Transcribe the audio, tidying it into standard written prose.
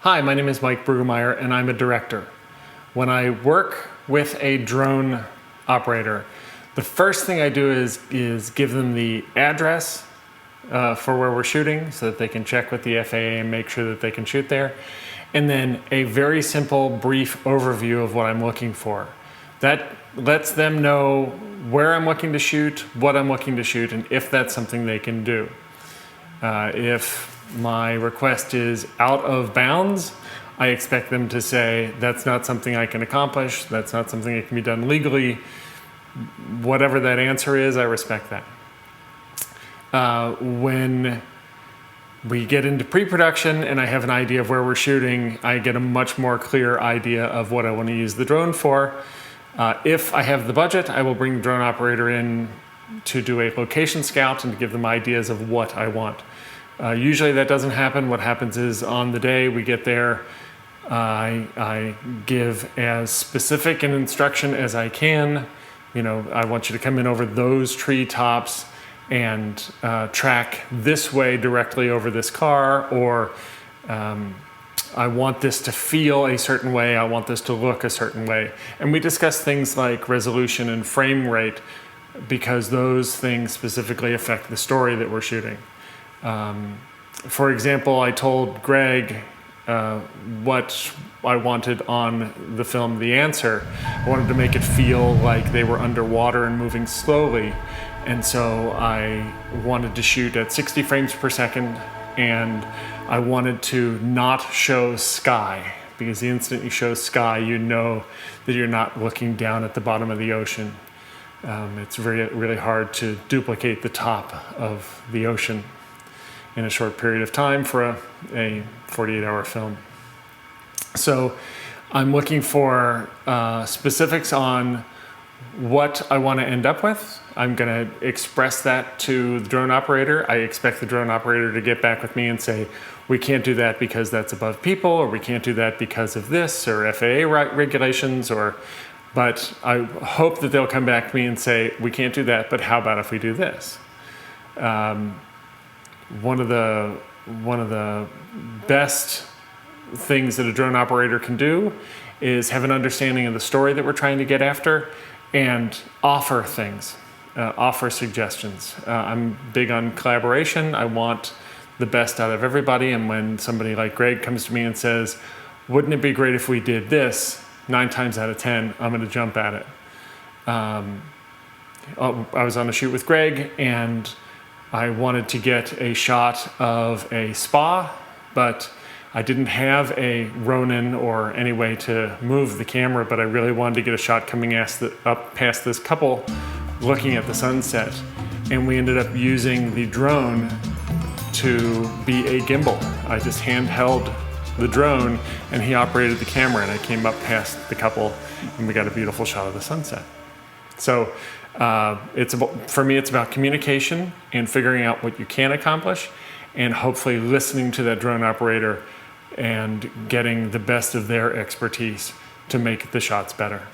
Hi, my name is Mike Brueggemeyer and I'm a director. When I work with a drone operator, the first thing I do is give them the address for where we're shooting so that they can check with the FAA and make sure that they can shoot there. And then a very simple, brief overview of what I'm looking for. That lets them know where I'm looking to shoot, what I'm looking to shoot, and if that's something they can do. If my request is out of bounds, I expect them to say, that's not something I can accomplish, that's not something that can be done legally. Whatever that answer is, I respect that. When we get into pre-production and I have an idea of where we're shooting, I get a much more clear idea of what I want to use the drone for. If I have the budget, I will bring the drone operator in to do a location scout and to give them ideas of what I want. Usually that doesn't happen. What happens is on the day we get there, I give as specific an instruction as I can. I want you to come in over those tree tops and track this way directly over this car, or I want this to feel a certain way, I want this to look a certain way. And we discuss things like resolution and frame rate because those things specifically affect the story that we're shooting. For example, I told Greg what I wanted on the film The Answer. I wanted to make it feel like they were underwater and moving slowly. And so I wanted to shoot at 60 frames per second, and I wanted to not show sky, because the instant you show sky, you know that you're not looking down at the bottom of the ocean. It's really hard to duplicate the top of the ocean in a short period of time for a 48-hour film. So I'm looking for specifics on what I want to end up with. I'm going to express that to the drone operator. I expect the drone operator to get back with me and say, we can't do that because that's above people, or we can't do that because of this, or FAA regulations, but I hope that they'll come back to me and say, we can't do that, but how about if we do this? One of the best things that a drone operator can do is have an understanding of the story that we're trying to get after and offer things, offer suggestions. I'm big on collaboration. I want the best out of everybody, and when somebody like Greg comes to me and says, wouldn't it be great if we did this, 9 times out of 10, I'm going to jump at it. I was on a shoot with Greg, and I wanted to get a shot of a spa, but I didn't have a Ronin or any way to move the camera, but I really wanted to get a shot coming up past this couple looking at the sunset. And we ended up using the drone to be a gimbal. I just handheld the drone and he operated the camera, and I came up past the couple and we got a beautiful shot of the sunset. So for me, it's about communication and figuring out what you can accomplish, and hopefully listening to that drone operator and getting the best of their expertise to make the shots better.